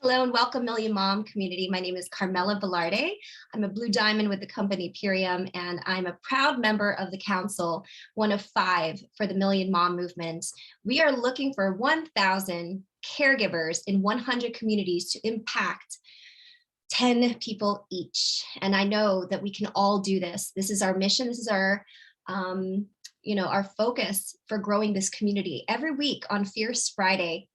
Hello and welcome, Million Mom community. My name is Carmela Velarde. I'm a Blue Diamond with the company Purium, and I'm a proud member of the council, one of 5 for the Million Mom movement. We are looking for 1,000 caregivers in 100 communities to impact 10 people each. And I know that we can all do this. This is our mission. This is our our focus for growing this community every week on Fierce Friday.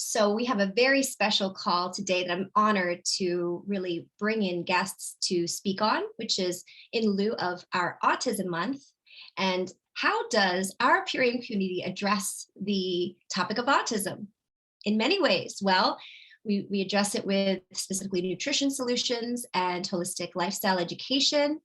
So we have a very special call today that I'm honored to really bring in guests to speak on, which is in lieu of our Autism Month. And how does our Purium community address the topic of autism? In many ways. Well, we address it with specifically nutrition solutions and holistic lifestyle education.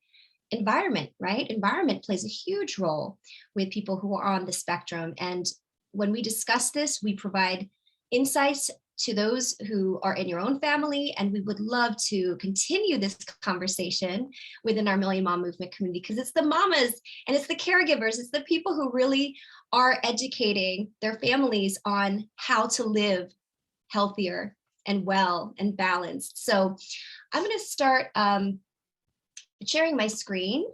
Environment, right? Environment plays a huge role with people who are on the spectrum. And when we discuss this, we provide insights to those who are in your own family, and we would love to continue this conversation within our Million Mom movement community, because it's the mamas and it's the caregivers, it's the people who really are educating their families on how to live healthier and well and balanced. So I'm going to start sharing my screen.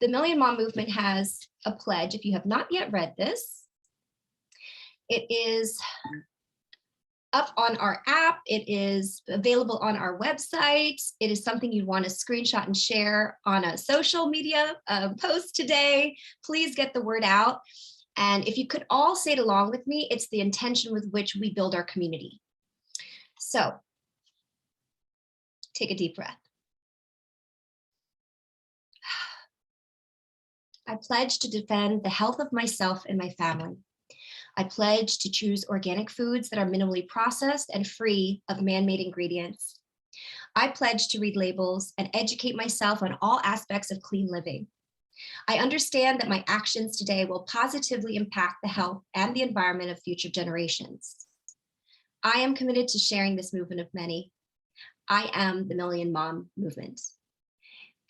The Million Mom movement has a pledge. If you have not yet read this, it is up on our app. It is available on our website. It is something you'd want to screenshot and share on a social media post today. Please get the word out. And if you could all say it along with me, it's the intention with which we build our community. So take a deep breath. I pledge to defend the health of myself and my family. I pledge to choose organic foods that are minimally processed and free of man-made ingredients. I pledge to read labels and educate myself on all aspects of clean living. I understand that my actions today will positively impact the health and the environment of future generations. I am committed to sharing this movement of many. I am the Million Mom movement.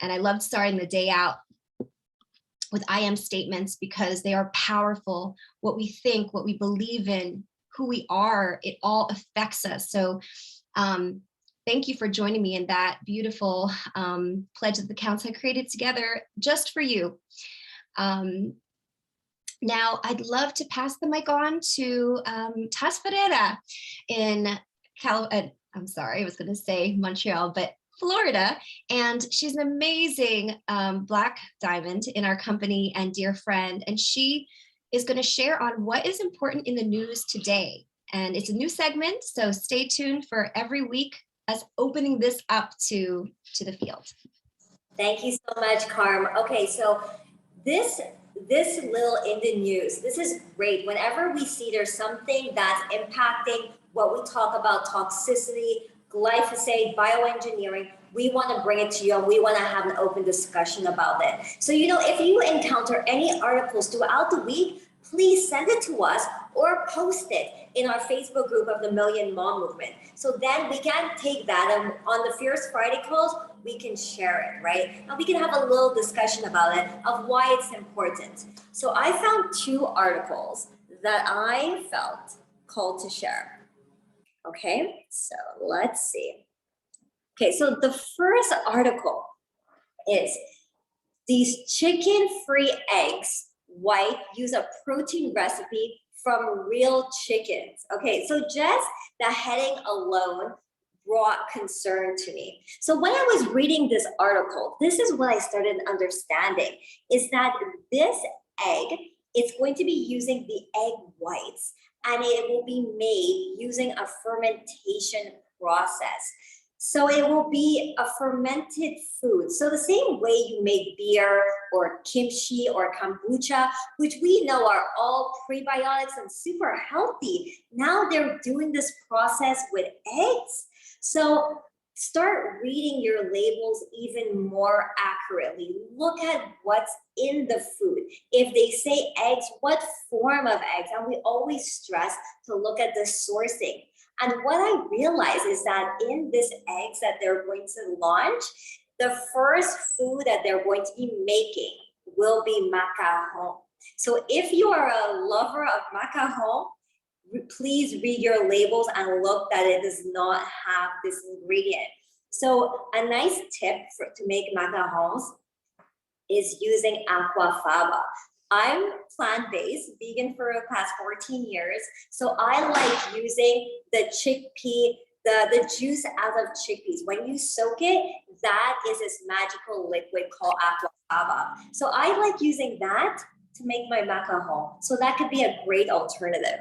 And I loved starting the day out with I am statements because they are powerful. What we think, what we believe in, who we are, it all affects us. So thank you for joining me in that beautiful pledge that the council created together just for you. Now I'd love to pass the mic on to Taz Ferreira in I'm sorry, I was gonna say Montreal, but Florida, and she's an amazing Black diamond in our company and dear friend, and she is going to share on what is important in the news today. And it's a new segment, so stay tuned for every week us opening this up to the field. Thank you so much, Carm. Okay, so this little in the news, this is great. Whenever we see there's something that's impacting what we talk about, toxicity, glyphosate, bioengineering, we want to bring it to you and we want to have an open discussion about it. So, if you encounter any articles throughout the week, please send it to us or post it in our Facebook group of the Million Mom movement. So then we can take that and on the Fierce Friday calls, we can share it, right? And we can have a little discussion about it of why it's important. So I found 2 articles that I felt called to share. Okay, so let's see. Okay, so the first article is these chicken-free eggs, white, use a protein recipe from real chickens. Okay, so just the heading alone brought concern to me. So when I was reading this article, this is what I started understanding, is that this egg is going to be using the egg whites, and it will be made using a fermentation process. So it will be a fermented food. So the same way you make beer or kimchi or kombucha, which we know are all prebiotics and super healthy, now they're doing this process with eggs. So start reading your labels even more accurately. Look at what's in the food. If they say eggs, what form of eggs? And we always stress to look at the sourcing. And what I realized is that in this eggs that they're going to launch, the first food that they're going to be making will be macaron. So if you are a lover of macaron, please read your labels and look that it does not have this ingredient. So a nice tip to make macarons is using aquafaba. I'm plant-based, vegan for the past 14 years. So I like using the chickpea, the juice out of chickpeas. When you soak it, that is this magical liquid called aquafaba. So I like using that to make my macaron. So that could be a great alternative.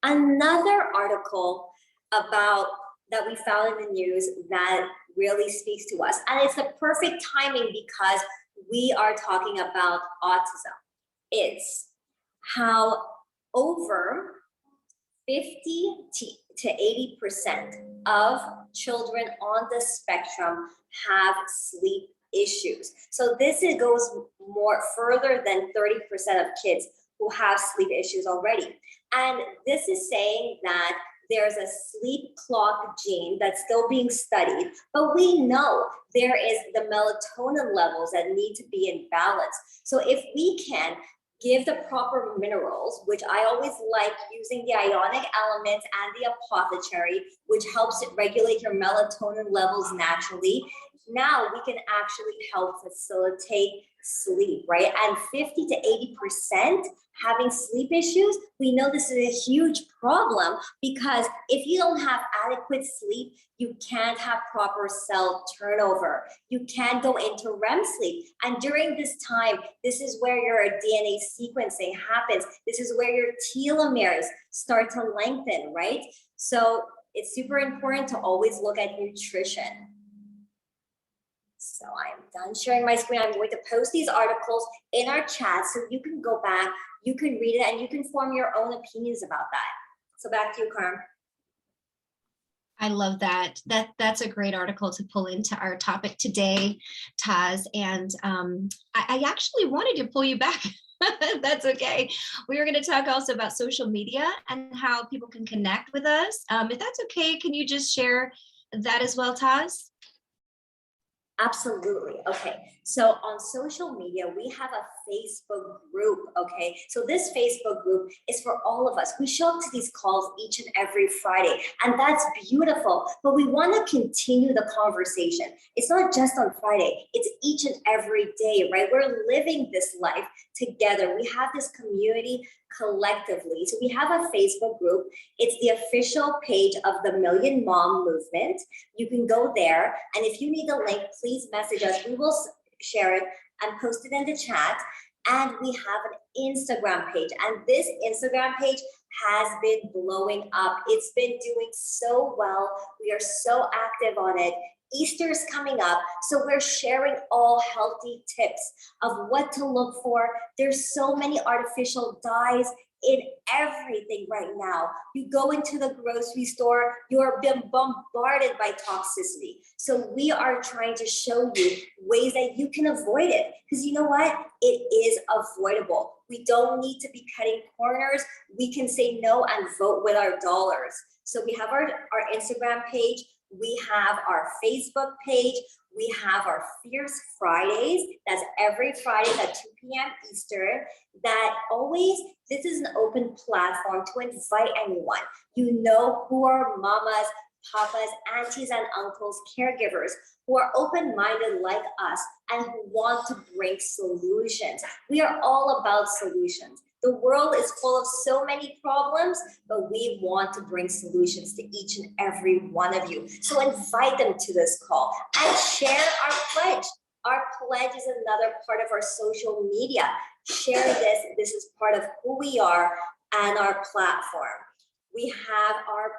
Another article about that we found in the news that really speaks to us, and it's the perfect timing because we are talking about autism. It's how over 50 to 80% of children on the spectrum have sleep issues. So this goes more further than 30% of kids who have sleep issues already. And this is saying that there's a sleep clock gene that's still being studied, but we know there is the melatonin levels that need to be in balance. So if we can give the proper minerals, which I always like using the ionic elements and the apothecary, which helps regulate your melatonin levels naturally, now we can actually help facilitate sleep, right? And 50 to 80% having sleep issues, we know this is a huge problem because if you don't have adequate sleep, you can't have proper cell turnover. You can't go into REM sleep. And during this time, this is where your DNA sequencing happens. This is where your telomeres start to lengthen, right? So it's super important to always look at nutrition. So I'm done sharing my screen. I'm going to post these articles in our chat so you can go back, you can read it, and you can form your own opinions about that. So back to you, Carm. I love that. That's a great article to pull into our topic today, Taz. And I actually wanted to pull you back. That's okay. We were going to talk also about social media and how people can connect with us. If that's okay, can you just share that as well, Taz? Absolutely. Okay. So on social media, we have a Facebook group. Okay. So this Facebook group is for all of us. We show up to these calls each and every Friday, and that's beautiful. But we want to continue the conversation. It's not just on Friday, it's each and every day, right? We're living this life together. We have this community collectively. So we have a Facebook group. It's the official page of the Million Mom Movement. You can go there. And if you need the link, please message us. We will share it and post it in the chat. And we have an Instagram page. And this Instagram page has been blowing up. It's been doing so well. We are so active on it. Easter is coming up, so we're sharing all healthy tips of what to look for. There's so many artificial dyes in everything right now. You go into the grocery store, you're being bombarded by toxicity. So we are trying to show you ways that you can avoid it, because you know what? It is avoidable. We don't need to be cutting corners. We can say no and vote with our dollars. So we have our Instagram page. We have our Facebook page. We have our Fierce Fridays. That's every Friday at 2 p.m. Eastern. That always, this is an open platform to invite anyone. You know who are mamas, papas, aunties, and uncles, caregivers who are open-minded like us and who want to bring solutions. We are all about solutions. The world is full of so many problems, but we want to bring solutions to each and every one of you. So invite them to this call and share our pledge. Our pledge is another part of our social media. Share this. This is part of who we are and our platform. We have our,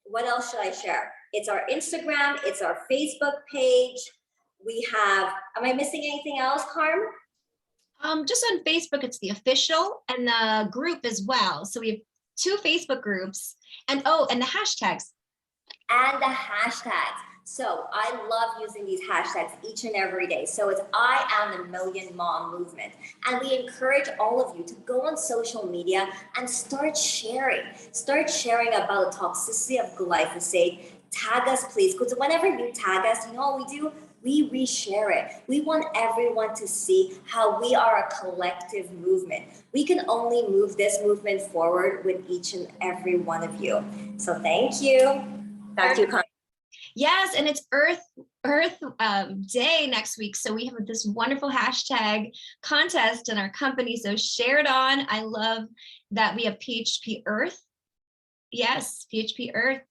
what else should I share? It's our Instagram. It's our Facebook page. We have, am I missing anything else, Carm? Just on Facebook, it's the official and the group as well. So we have 2 Facebook groups and and the hashtags. And the hashtags. So I love using these hashtags each and every day. So it's I am the Million Mom Movement. And we encourage all of you to go on social media and start sharing. Start sharing about the toxicity of glyphosate. Tag us, please, because whenever you tag us, you know what we do? we reshare it. We want everyone to see how we are a collective movement. We can only move this movement forward with each and every one of you. So thank you. Back to you, Carmen. Yes, and it's Earth Day next week. So we have this wonderful hashtag contest in our company. So share it on. I love that we have PHP Earth. Yes, PHP Earth.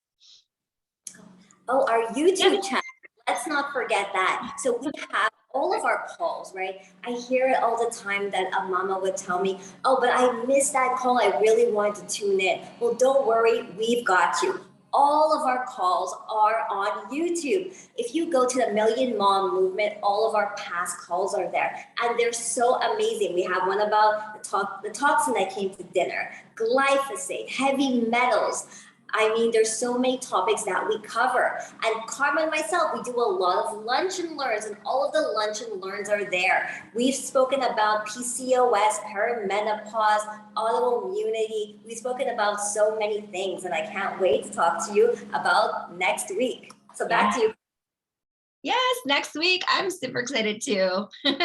Oh, our YouTube channel. Let's not forget that. So we have all of our calls, right? I hear it all the time that a mama would tell me, oh, but I missed that call. I really wanted to tune in. Well, don't worry, we've got you. All of our calls are on YouTube. If you go to the Million Mom Movement, all of our past calls are there. And they're so amazing. We have one about the toxin that came to dinner, glyphosate, heavy metals. I mean, there's so many topics that we cover. And Carmen and myself, we do a lot of lunch and learns, and all of the lunch and learns are there. We've spoken about PCOS, perimenopause, autoimmunity. We've spoken about so many things, and I can't wait to talk to you about next week. So back to you. Yes, next week. I'm super excited too. And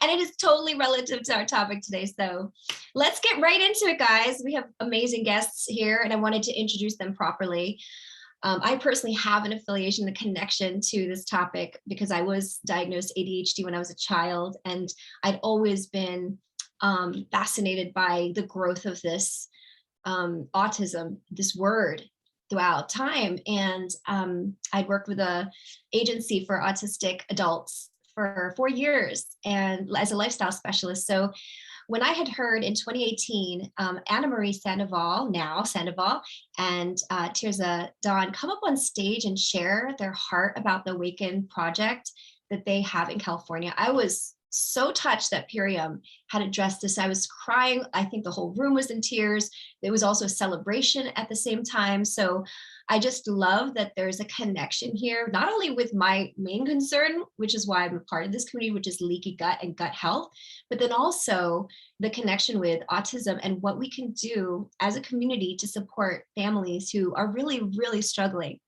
it is totally relative to our topic today. So let's get right into it, guys. We have amazing guests here, and I wanted to introduce them properly. I personally have an affiliation, a connection to this topic because I was diagnosed ADHD when I was a child, and I'd always been fascinated by the growth of this autism, this word, throughout time. And I'd worked with a agency for autistic adults for 4 years and as a lifestyle specialist. So when I had heard in 2018, AnnaMarie Sandoval, now Sandoval, and Tirza Dawn come up on stage and share their heart about the Awaken project that they have in California, I was so touched that Purium had addressed this. I was crying. I think the whole room was in tears. There was also a celebration at the same time. So I just love that there's a connection here, not only with my main concern, which is why I'm a part of this community, which is leaky gut and gut health, but then also the connection with autism and what we can do as a community to support families who are really, really struggling.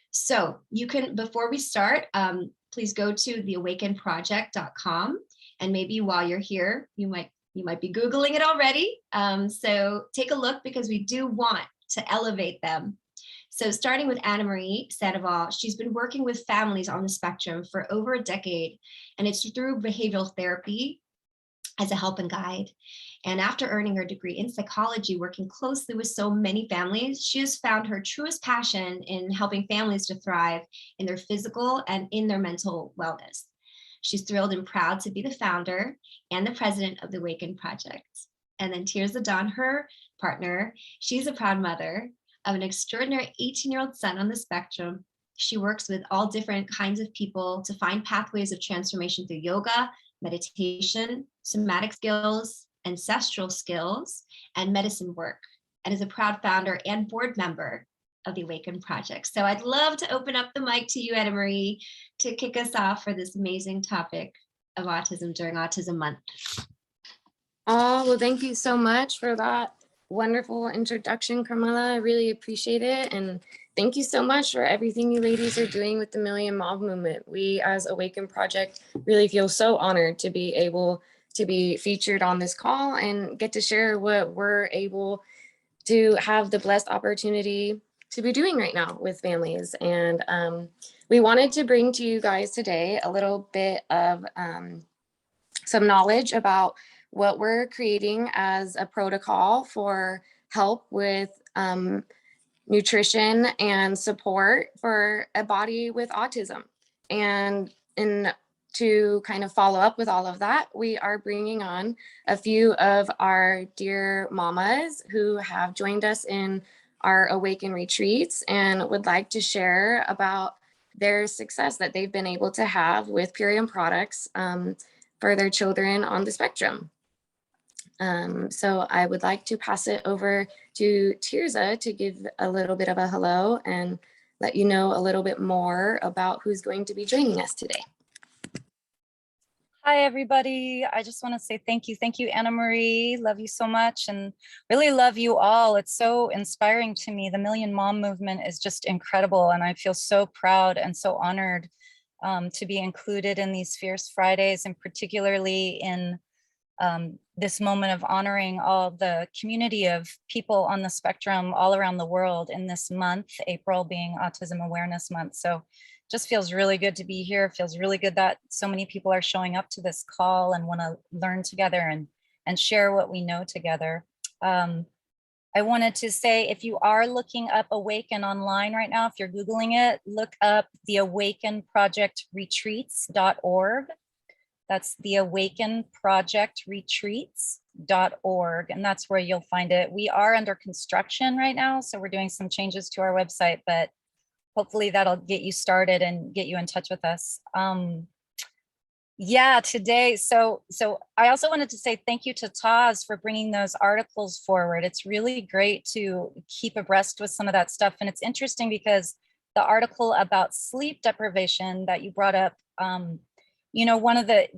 So you can, before we start, please go to theawakenproject.com, and maybe while you're here, you might be Googling it already. So take a look because we do want to elevate them. So starting with AnnaMarie Sandoval, she's been working with families on the spectrum for over a decade, and it's through behavioral therapy as a help and guide. And after earning her degree in psychology, working closely with so many families, she has found her truest passion in helping families to thrive in their physical and in their mental wellness. She's thrilled and proud to be the founder and the president of the Awaken Project. And then Tirza Dawn, her partner, she's a proud mother of an extraordinary 18-year-old son on the spectrum. She works with all different kinds of people to find pathways of transformation through yoga, meditation, somatic skills, ancestral skills, and medicine work, and is a proud founder and board member of the Awaken Project. So I'd love to open up the mic to you, AnnaMarie, to kick us off for this amazing topic of autism during Autism Month. Oh, well, thank you so much for that wonderful introduction, Carmela. I really appreciate it. And thank you so much for everything you ladies are doing with the Million Mom Movement. We as Awaken Project really feel so honored to be able to be featured on this call and get to share what we're able to have the blessed opportunity to be doing right now with families. And we wanted to bring to you guys today a little bit of some knowledge about what we're creating as a protocol for help with nutrition and support for a body with autism. And to kind of follow up with all of that, we are bringing on a few of our dear mamas who have joined us in our Awaken retreats and would like to share about their success that they've been able to have with Purium products for their children on the spectrum. So I would like to pass it over to Tirza to give a little bit of a hello and let you know a little bit more about who's going to be joining us today. Hi, everybody. I just want to say thank you. Thank you, AnnaMarie. Love you so much and really love you all. It's so inspiring to me. The Million Mom Movement is just incredible. And I feel so proud and so honored to be included in these Fierce Fridays, and particularly in this moment of honoring all the community of people on the spectrum all around the world in this month, April being Autism Awareness Month. So just feels really good to be here. Feels really good that so many people are showing up to this call and want to learn together and share what we know together. I wanted to say, if you are looking up Awaken online right now, if you're Googling it, look up the Awaken Project Retreats.org. That's the Awaken Project Retreats.org, and that's where you'll find it. We are under construction right now, so we're doing some changes to our website, but hopefully that'll get you started and get you in touch with us. Yeah, today, so I also wanted to say thank you to Taz for bringing those articles forward. It's really great to keep abreast with some of that stuff. And it's interesting because the article about sleep deprivation that you brought up, you know, one of the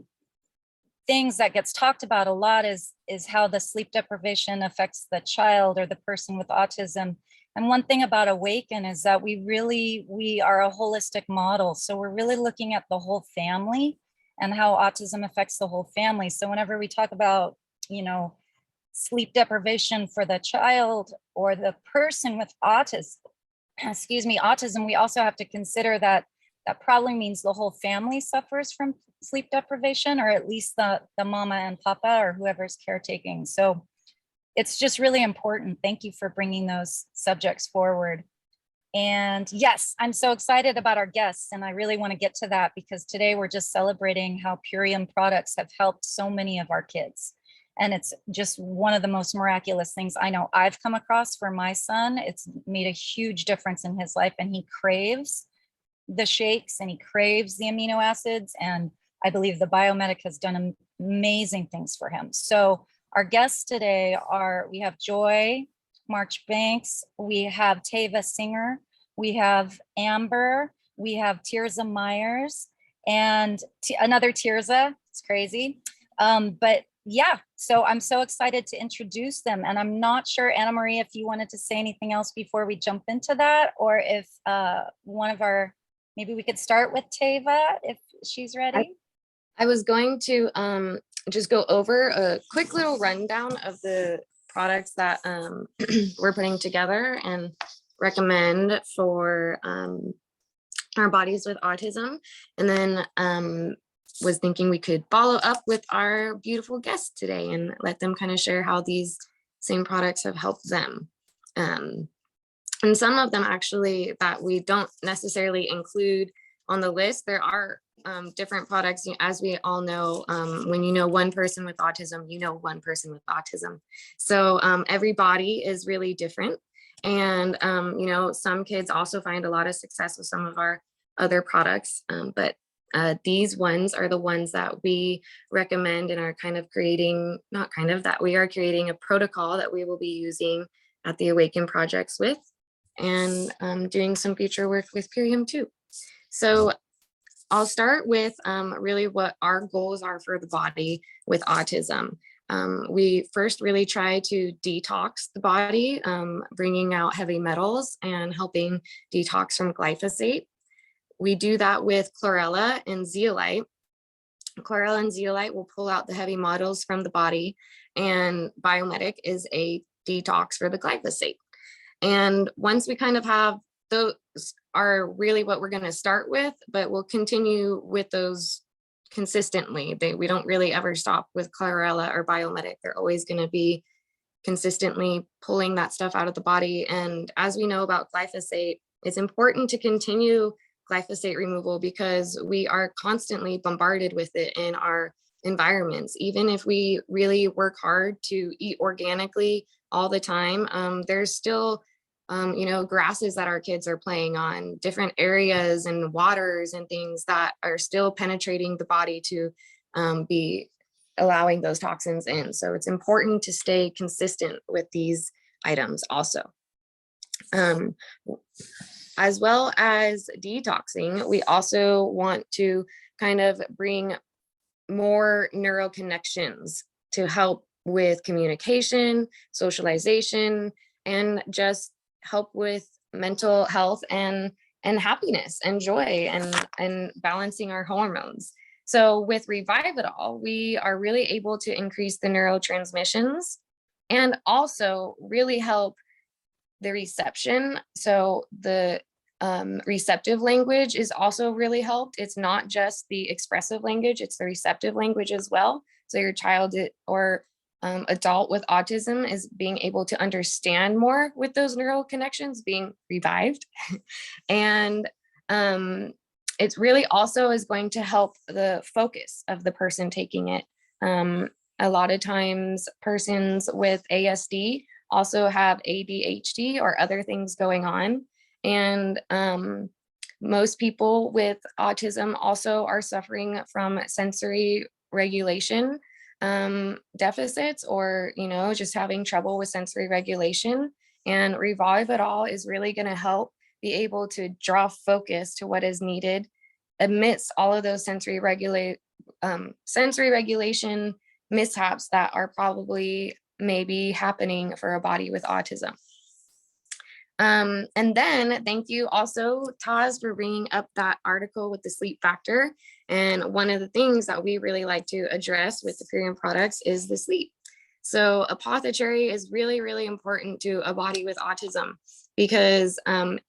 things that gets talked about a lot is how the sleep deprivation affects the child or the person with autism. And one thing about Awaken is that we are a holistic model. So we're really looking at the whole family and how autism affects the whole family. So whenever we talk about, you know, sleep deprivation for the child or the person with autism, we also have to consider that that probably means the whole family suffers from sleep deprivation, or at least the mama and papa or whoever's caretaking. So it's just really important. Thank you for bringing those subjects forward. And yes, I'm so excited about our guests, and I really want to get to that because today we're just celebrating how Purium products have helped so many of our kids. And it's just one of the most miraculous things I know I've come across for my son. It's made a huge difference in his life, and he craves the shakes and he craves the amino acids. And I believe the Biomedic has done amazing things for him. So our guests today we have Joy Marchbanks, we have Tava Singer, we have Amber, we have Tirza Myers, and another Tirza. It's crazy. But yeah, so I'm so excited to introduce them. And I'm not sure, AnnaMarie, if you wanted to say anything else before we jump into that, or if maybe we could start with Tava if she's ready. I was going to just go over a quick little rundown of the products that we're putting together and recommend for our bodies with autism. And then was thinking we could follow up with our beautiful guests today and let them kind of share how these same products have helped them. And some of them actually that we don't necessarily include on the list. There are different products, as we all know, when you know one person with autism, you know one person with autism. So every body is really different. And, you know, some kids also find a lot of success with some of our other products, but these ones are the ones that we recommend and are kind of creating, we are creating a protocol that we will be using at the Awaken projects with, and doing some future work with Purium too. So I'll start with really what our goals are for the body with autism. We first really try to detox the body, bringing out heavy metals and helping detox from glyphosate. We do that with chlorella and zeolite. Chlorella and zeolite will pull out the heavy metals from the body, and Biomedic is a detox for the glyphosate. And once we kind of have those are really what we're going to start with, but we'll continue with those consistently. We don't really ever stop with chlorella or Biomedic. They're always going to be consistently pulling that stuff out of the body. And as we know about glyphosate, it's important to continue glyphosate removal because we are constantly bombarded with it in our environments. Even if we really work hard to eat organically all the time, there's still you know, grasses that our kids are playing on, different areas and waters and things that are still penetrating the body to be allowing those toxins in. So it's important to stay consistent with these items also. As well as detoxing, we also want to kind of bring more neural connections to help with communication, socialization, and just help with mental health and and happiness and joy and balancing our hormones. So with Revive It All, we are really able to increase the neurotransmissions and also really help the reception. So the receptive language is also really helped. It's not just the expressive language, it's the receptive language as well. So your child or adult with autism is being able to understand more with those neural connections being revived. And it really also is going to help the focus of the person taking it. A lot of times persons with ASD also have ADHD or other things going on. And most people with autism also are suffering from sensory regulation deficits, or, just having trouble with sensory regulation. And Revive It All is really going to help be able to draw focus to what is needed amidst all of those sensory regulation mishaps that are probably maybe happening for a body with autism. And then thank you also, Taz, for bringing up that article with the sleep factor. And one of the things that we really like to address with the Purium products is the sleep. So apothecary is really, really important to a body with autism because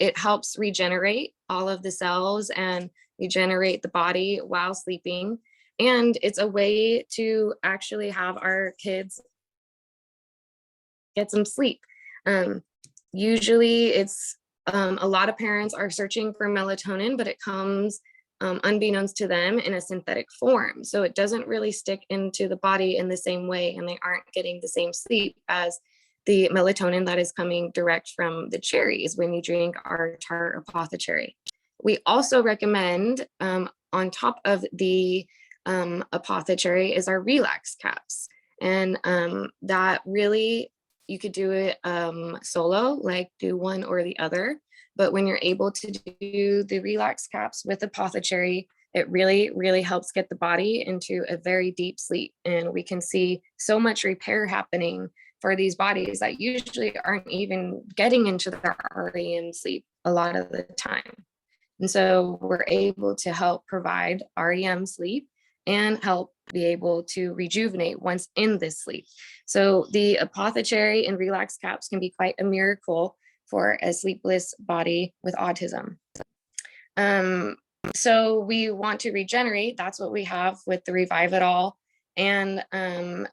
it helps regenerate all of the cells and regenerate the body while sleeping. And it's a way to actually have our kids get some sleep. Usually it's a lot of parents are searching for melatonin, but it comes unbeknownst to them in a synthetic form. So it doesn't really stick into the body in the same way, and they aren't getting the same sleep as the melatonin that is coming direct from the cherries when you drink our tart apothecary. We also recommend on top of the apothecary is our relax caps. And that really, you could do it solo, like do one or the other. But when you're able to do the relax caps with apothecary, it really, really helps get the body into a very deep sleep. And we can see so much repair happening for these bodies that usually aren't even getting into their REM sleep a lot of the time. And so we're able to help provide REM sleep and help be able to rejuvenate once in this sleep. So the apothecary and relax caps can be quite a miracle for a sleepless body with autism. So we want to regenerate. That's what we have with the Revive It All. And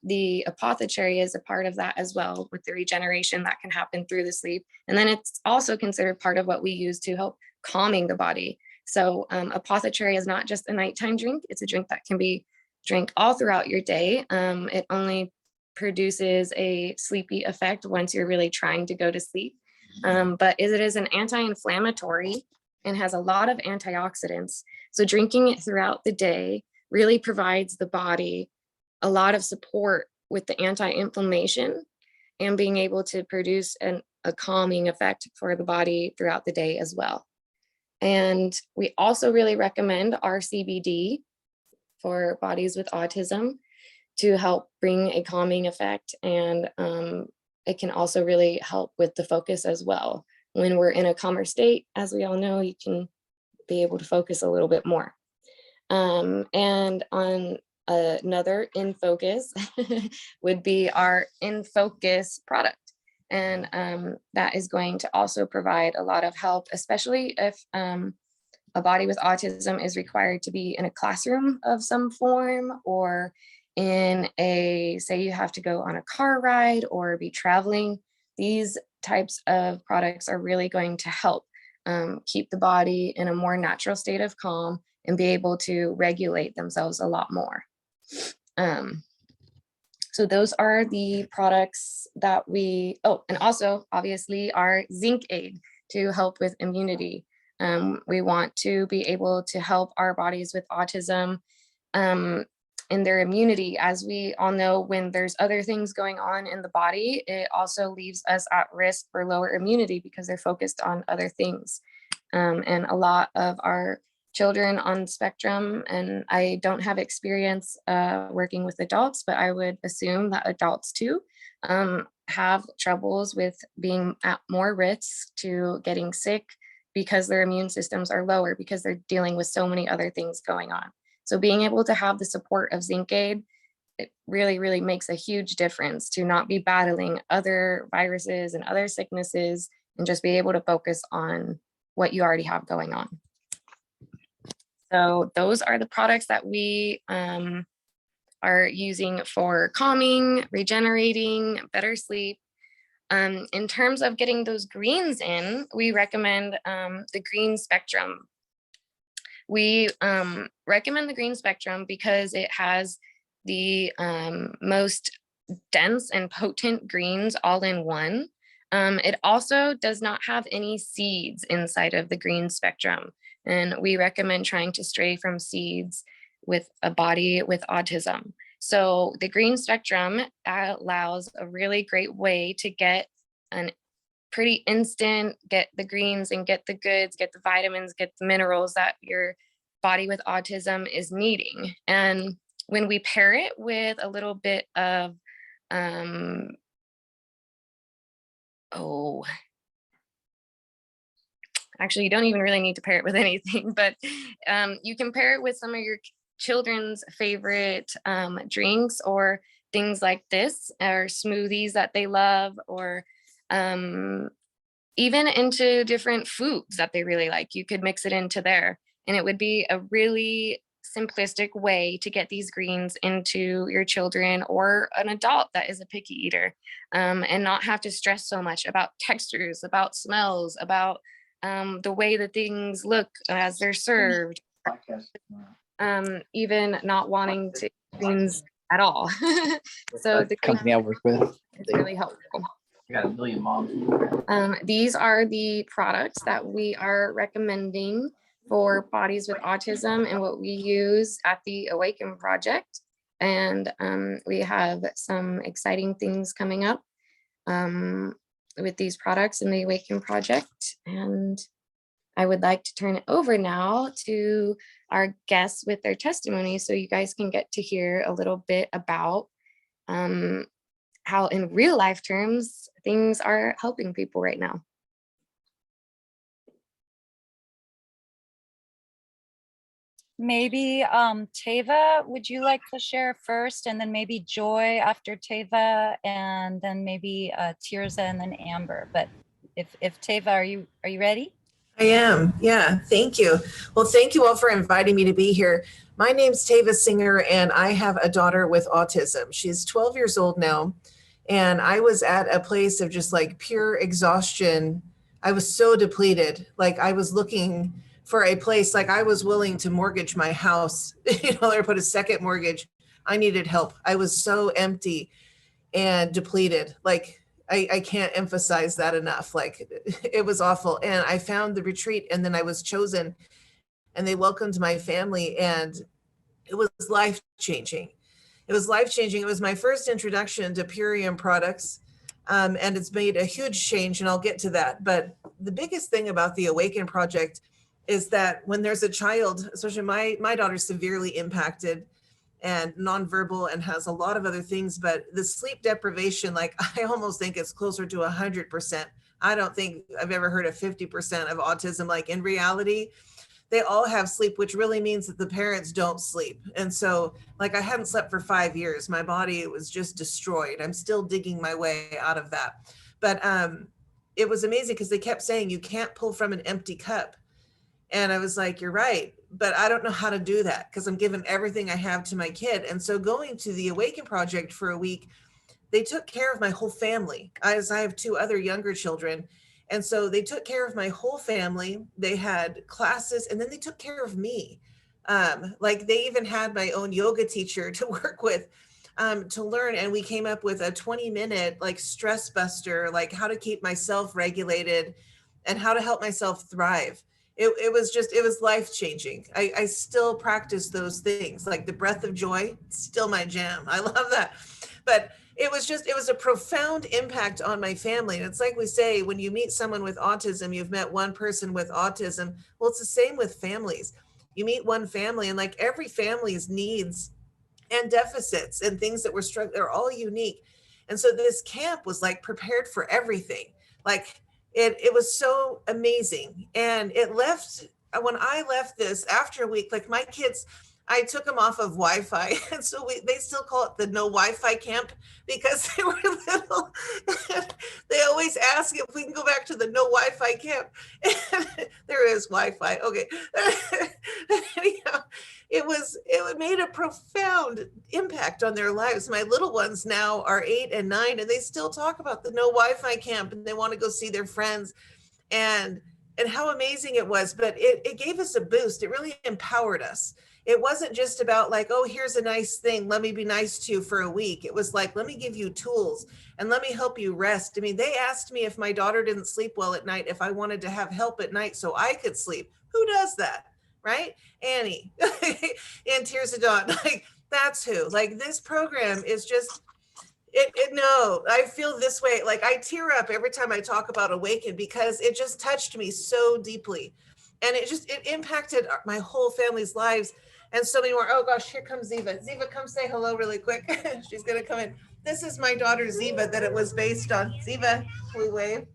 the apothecary is a part of that as well, with the regeneration that can happen through the sleep. And then it's also considered part of what we use to help calming the body. So apothecary is not just a nighttime drink. It's a drink that can be drank all throughout your day. It only produces a sleepy effect once you're really trying to go to sleep. But it is an anti-inflammatory and has a lot of antioxidants. So drinking it throughout the day really provides the body a lot of support with the anti-inflammation and being able to produce a calming effect for the body throughout the day as well. And we also really recommend our CBD for bodies with autism to help bring a calming effect. And it can also really help with the focus as well. When we're in a calmer state, as we all know, you can be able to focus a little bit more. And on another In Focus would be our In Focus product. And that is going to also provide a lot of help, especially if a body with autism is required to be in a classroom of some form, or in say you have to go on a car ride or be traveling. These types of products are really going to help keep the body in a more natural state of calm and be able to regulate themselves a lot more. So those are the products that and also obviously our zinc aid to help with immunity. We want to be able to help our bodies with autism in their immunity. As we all know, when there's other things going on in the body, it also leaves us at risk for lower immunity because they're focused on other things. And a lot of our children on spectrum, and I don't have experience working with adults, but I would assume that adults too have troubles with being at more risk to getting sick because their immune systems are lower, because they're dealing with so many other things going on. So being able to have the support of Zinc Aid, it really, really makes a huge difference to not be battling other viruses and other sicknesses and just be able to focus on what you already have going on. So those are the products that we are using for calming, regenerating, better sleep. In terms of getting those greens in, we recommend the green spectrum. We recommend the green spectrum because it has the most dense and potent greens all in one. It also does not have any seeds inside of the green spectrum. And we recommend trying to stray from seeds with a body with autism. So the green spectrum allows a really great way to get an pretty instant, get the greens and get the goods, get the vitamins, get the minerals that your body with autism is needing. And when we pair it with a little bit of, actually, you don't even really need to pair it with anything, but you can pair it with some of your children's favorite drinks or things like this, or smoothies that they love, or even into different foods that they really like. You could mix it into there, and it would be a really simplistic way to get these greens into your children or an adult that is a picky eater, and not have to stress so much about textures, about smells, about the way that things look as they're served, even not wanting to eat greens at all. So the company I work with, is really helpful. we got 1 million moms. These are the products that we are recommending for bodies with autism and what we use at the Awaken Project. And we have some exciting things coming up with these products in the Awaken Project. And I would like to turn it over now to our guests with their testimony so you guys can get to hear a little bit about how in real life terms things are helping people right now. Maybe Teva, would you like to share first, and then maybe Joy after Teva, and then maybe Tirza and then Amber. But if Teva, are you ready? I am. Yeah. Thank you. Well, thank you all for inviting me to be here. My name's Tava Singer, and I have a daughter with autism. She's 12 years old now. And I was at a place of just like pure exhaustion. I was so depleted. Like I was looking for a place, like I was willing to mortgage my house, or put a second mortgage. I needed help. I was so empty and depleted. Like I can't emphasize that enough. Like it was awful. And I found the retreat, and then I was chosen, and they welcomed my family, and it was life-changing. It was life-changing. It was my first introduction to Purium products, and it's made a huge change, and I'll get to that. But the biggest thing about the Awaken Project is that when there's a child, especially my daughter's severely impacted and nonverbal and has a lot of other things, but the sleep deprivation, like I almost think it's closer to 100%. I don't think I've ever heard of 50% of autism. Like in reality, they all have sleep, which really means that the parents don't sleep. And so like I hadn't slept for 5 years. My body was just destroyed. I'm still digging my way out of that. But it was amazing because they kept saying you can't pull from an empty cup. And I was like, you're right, but I don't know how to do that because I'm giving everything I have to my kid. And so going to the Awaken Project for a week, they took care of my whole family, as I have 2 other younger children. And so they took care of my whole family. They had classes, and then they took care of me. Like they even had my own yoga teacher to work with, to learn. And we came up with a 20-minute like stress buster, like how to keep myself regulated and how to help myself thrive. It was life-changing. I still practice those things, like the breath of joy, still my jam. I love that. But it was a profound impact on my family. And it's like we say, when you meet someone with autism, you've met one person with autism. Well, it's the same with families. You meet one family, and like every family's needs and deficits and things that were struggling, they're all unique. And so this camp was like prepared for everything. Like it was so amazing. And it left, when I left this after a week, like my kids, I took them off of Wi-Fi. And so they still call it the no Wi-Fi camp because they were little. They always ask if we can go back to the no Wi-Fi camp. There is Wi-Fi. Okay. Anyhow, it made a profound impact on their lives. My little ones now are 8 and 9, and they still talk about the no Wi-Fi camp, and they want to go see their friends, and how amazing it was. But it gave us a boost. It really empowered us. It wasn't just about like, oh, here's a nice thing, let me be nice to you for a week. It was like, let me give you tools and let me help you rest. I mean, they asked me if my daughter didn't sleep well at night, if I wanted to have help at night so I could sleep. Who does that? Right? Annie and Tirza Dawn, like that's who. Like this program is just, no, I feel this way. Like I tear up every time I talk about Awaken because it just touched me so deeply. And it impacted my whole family's lives and so many more. Oh gosh, here comes Ziva. Ziva, come say hello really quick. She's gonna come in. This is my daughter Ziva that it was based on. Ziva, can we wave?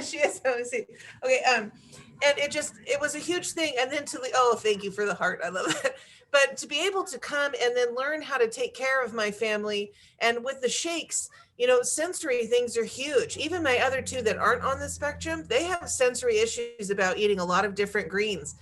She is, let me see. Okay, and it was a huge thing. And then oh, thank you for the heart. I love that. But to be able to come and then learn how to take care of my family, and with the shakes, you know, sensory things are huge. Even my other two that aren't on the spectrum, they have sensory issues about eating a lot of different greens.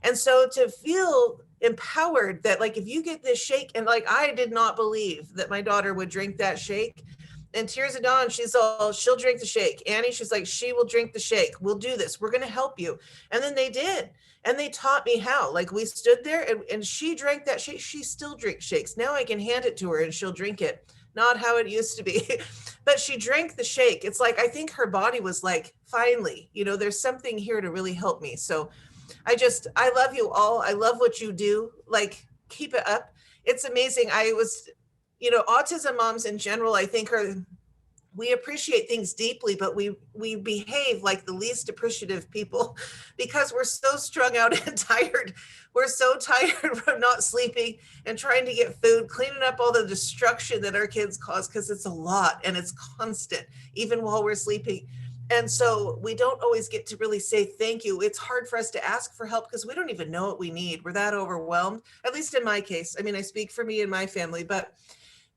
And so to feel empowered that like, if you get this shake, and like, I did not believe that my daughter would drink that shake. And Tirza Dawn, she'll drink the shake. Annie, she's like, she will drink the shake. We'll do this. We're going to help you. And then they did. And they taught me how. Like we stood there and she drank that shake. She still drinks shakes. Now I can hand it to her and she'll drink it. Not how it used to be, but she drank the shake. It's like, I think her body was like, finally, you know, there's something here to really help me. So I love you all. I love what you do. Like, keep it up. It's amazing. You know, autism moms in general, I think we appreciate things deeply, but we behave like the least appreciative people because we're so strung out and tired. We're so tired from not sleeping and trying to get food, cleaning up all the destruction that our kids cause, because it's a lot and it's constant, even while we're sleeping. And so we don't always get to really say thank you. It's hard for us to ask for help because we don't even know what we need. We're that overwhelmed, at least in my case. I mean, I speak for me and my family, but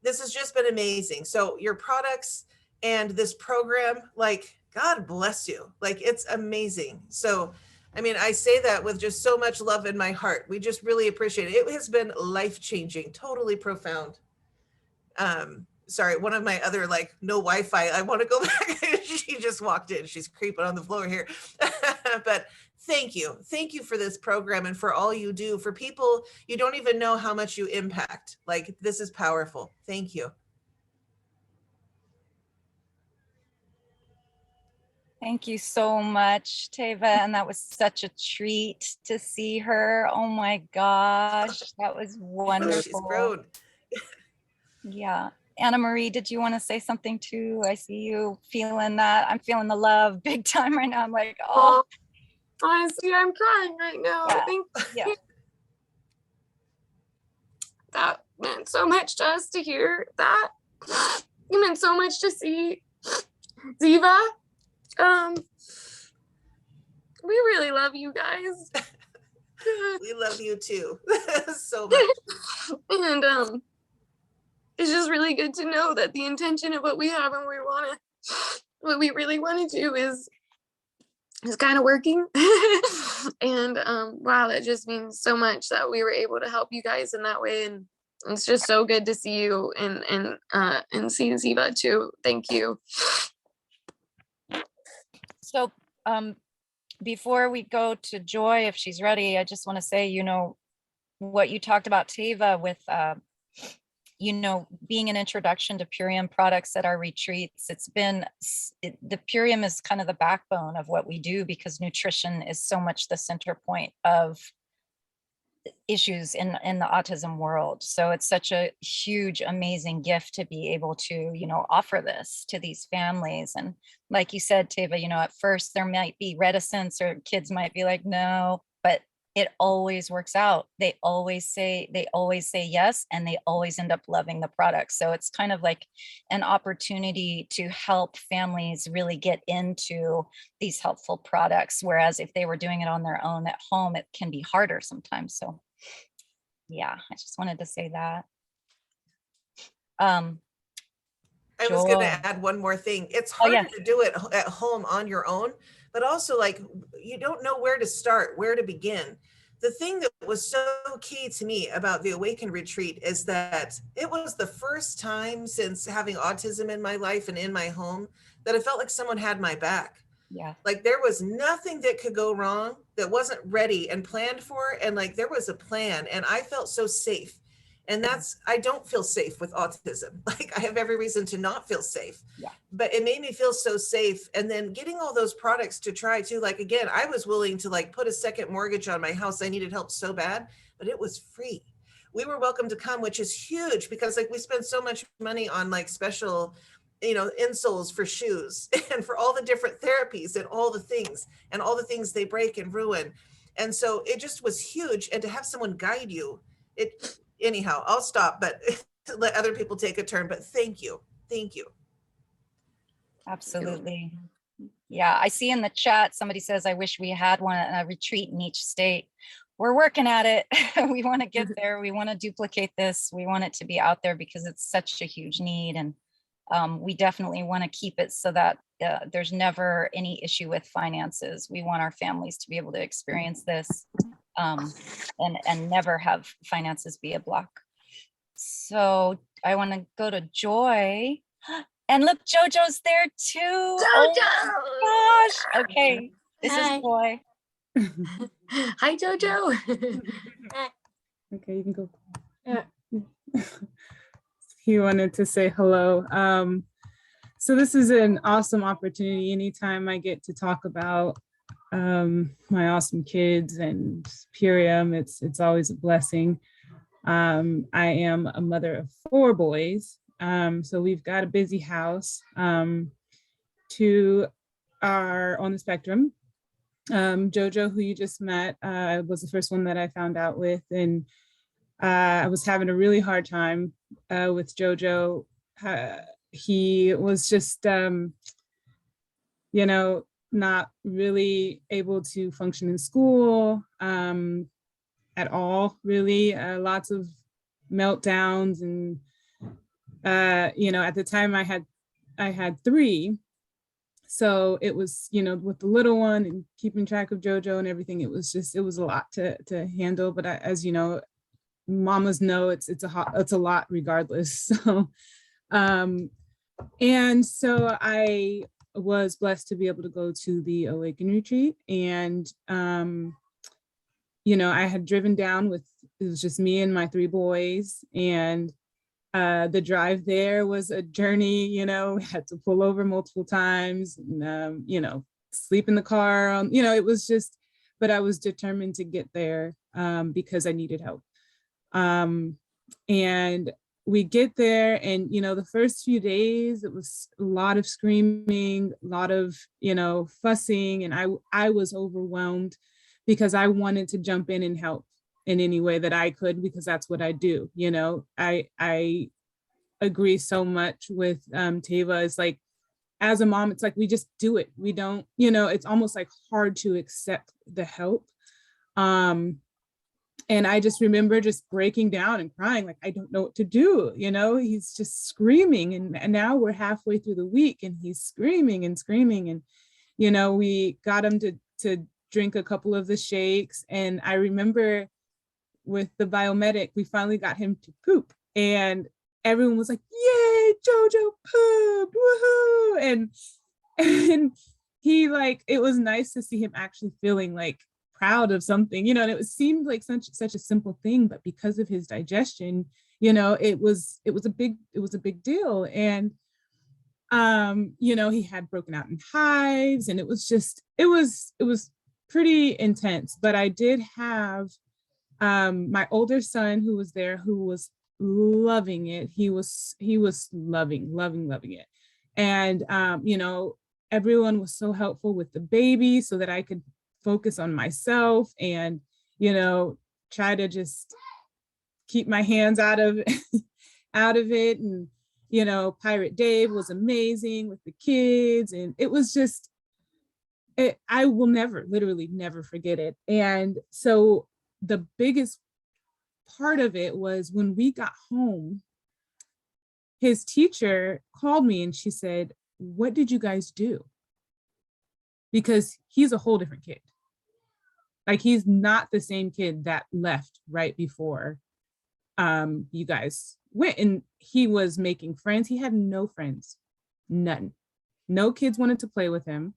this has just been amazing. So your products and this program, like, God bless you. Like, it's amazing. So, I mean, I say that with just so much love in my heart. We just really appreciate it. It has been life-changing, totally profound. Sorry, one of my other, like, no Wi-Fi, I want to go back. She just walked in. She's creeping on the floor here. But thank you. Thank you for this program and for all you do. For people, you don't even know how much you impact. Like, this is powerful. Thank you. Thank you so much, Teva. And that was such a treat to see her. Oh my gosh, that was wonderful. She's grown. Yeah. AnnaMarie, did you want to say something too? I see you feeling that. I'm feeling the love big time right now. I'm like, oh. Honestly, I'm crying right now. Yeah. I think Yeah. that meant so much to us to hear that. It meant so much to see Ziva. We really love you guys. We love you too. So much. And it's just really good to know that the intention of what we have and what we really want to do is kind of working. And wow, that just means so much that we were able to help you guys in that way. And it's just so good to see you and see Ziva too. Thank you. So before we go to Joy, if she's ready, I just want to say, you know, what you talked about, Teva, with you know, being an introduction to Purium products at our retreats. The Purium is kind of the backbone of what we do, because nutrition is so much the center point of issues in the autism world. So it's such a huge, amazing gift to be able to, you know, offer this to these families. And like you said, Teva, you know, at first there might be reticence or kids might be like, no, but it always works out. They always say yes, and they always end up loving the product. So it's kind of like an opportunity to help families really get into these helpful products. Whereas if they were doing it on their own at home, it can be harder sometimes. So yeah, I just wanted to say that. I was going Joy. to add one more thing. It's Oh, harder yes. to do it at home on your own, but also like you don't know where to start, where to begin. The thing that was so key to me about the Awaken Retreat is that it was the first time since having autism in my life and in my home that I felt like someone had my back. Yeah. Like there was nothing that could go wrong that wasn't ready and planned for. And like there was a plan, and I felt so safe. And I don't feel safe with autism. Like I have every reason to not feel safe. Yeah. But it made me feel so safe. And then getting all those products to try too, like, again, I was willing to like put a second mortgage on my house. I needed help so bad, but it was free. We were welcome to come, which is huge because like we spend so much money on like special, insoles for shoes and for all the different therapies and all the things they break and ruin. And so it just was huge. And to have someone guide you, anyhow, I'll stop, but let other people take a turn. But thank you. Thank you. Absolutely. Yeah, I see in the chat, somebody says, I wish we had a retreat in each state. We're working at it. We want to get there. We want to duplicate this. We want it to be out there because it's such a huge need. And we definitely want to keep it so that there's never any issue with finances. We want our families to be able to experience this and never have finances be a block. So I want to go to Joy. And look, JoJo's there too. JoJo! Oh gosh. Okay. This Hi. is Joy. Hi, JoJo. Okay, you can go. Yeah. He wanted to say hello. So this is an awesome opportunity. Anytime I get to talk about my awesome kids and Purium, it's always a blessing. I am a mother of 4 boys. So we've got a busy house. 2 are on the spectrum. Jojo, who you just met, was the first one that I found out with. And I was having a really hard time with Jojo. He was just, not really able to function in school at all, really. Lots of meltdowns. And, at the time I had 3. So it was, with the little one and keeping track of Jojo and everything, it was a lot to handle. But as you know, mamas know it's a lot regardless. So, and so I was blessed to be able to go to the Awaken Retreat. And, I had driven down it was just me and my 3 boys. And the drive there was a journey, we had to pull over multiple times, and, sleep in the car. It was just, but I was determined to get there because I needed help. And we get there and, the first few days, it was a lot of screaming, a lot of, fussing. And I was overwhelmed because I wanted to jump in and help in any way that I could, because that's what I do. I agree so much with Tava. It's like, as a mom, it's like, we just do it. We don't, it's almost like hard to accept the help. And I just remember just breaking down and crying, like, I don't know what to do. He's just screaming. And now we're halfway through the week and he's screaming and screaming. And, we got him to drink a couple of the shakes. And I remember with the biomedic, we finally got him to poop. And everyone was like, yay, Jojo pooped, woohoo. And he it was nice to see him actually feeling like proud of something, and it seemed like such a simple thing, but because of his digestion, it was a big deal. And he had broken out in hives, and it was pretty intense. But I did have my older son who was there, who was loving it. He was loving it. And everyone was so helpful with the baby so that I could focus on myself. And you know, try to just keep my hands out of out of it. And, you know, Pirate Dave was amazing with the kids. And it was just, I will literally never forget it. And so the biggest part of it was when we got home, his teacher called me and she said, "What did you guys do?" Because he's a whole different kid. Like, he's not the same kid that left right before you guys went. And he was making friends. He had no friends, none. No kids wanted to play with him.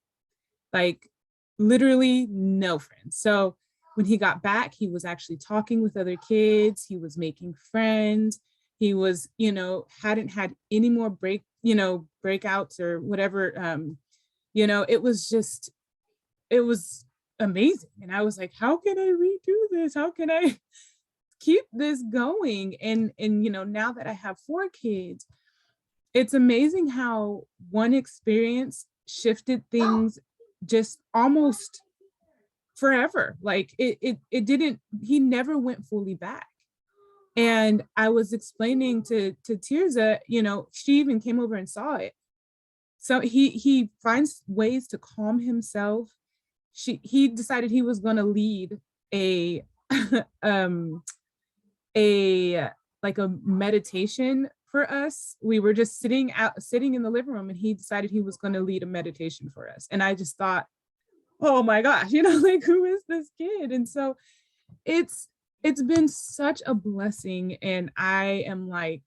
Like, literally no friends. So when he got back, he was actually talking with other kids. He was making friends. He was, you know, hadn't had any more breakouts or whatever. You know, it was amazing. And I was like, how can I redo this? How can I keep this going? And you know, now that I have 4 kids, it's amazing how one experience shifted things just almost forever. Like it didn't, he never went fully back. And I was explaining to Tirza, you know, she even came over and saw it. So he finds ways to calm himself. He decided he was going to lead a like a meditation for us. We were just sitting in the living room, and he decided he was going to lead a meditation for us. And I just thought, oh my gosh, you know, like, who is this kid? And so it's been such a blessing. And I am like,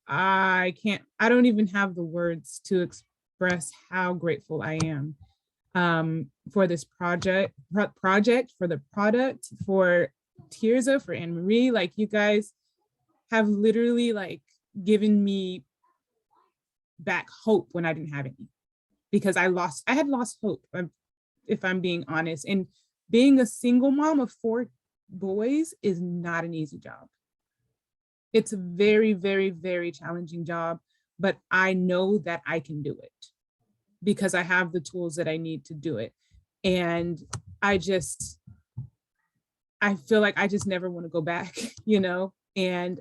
I don't even have the words to express how grateful I am for this project, for the product, for Tirza, for AnnaMarie. Like, you guys have literally like given me back hope when I didn't have any, because I had lost hope, if I'm being honest. And being a single mom of 4 boys is not an easy job. It's a very, very, very challenging job, but I know that I can do it because I have the tools that I need to do it. And I feel like I just never want to go back, you know? And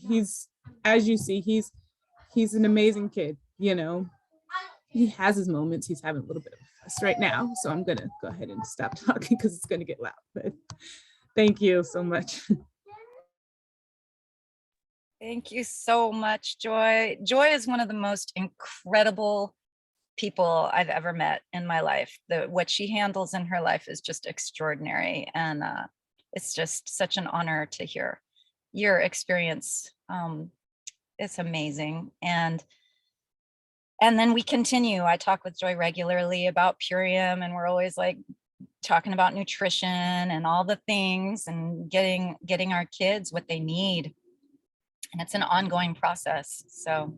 he's, as you see, he's an amazing kid, you know? He has his moments. He's having a little bit of a fuss right now. So I'm gonna go ahead and stop talking because it's gonna get loud, but thank you so much. Thank you so much, Joy. Joy is one of the most incredible people I've ever met in my life. What she handles in her life is just extraordinary. And it's just such an honor to hear your experience. It's amazing. And then we continue. I talk with Joy regularly about Purium, and we're always like talking about nutrition and all the things and getting our kids what they need. And it's an ongoing process. So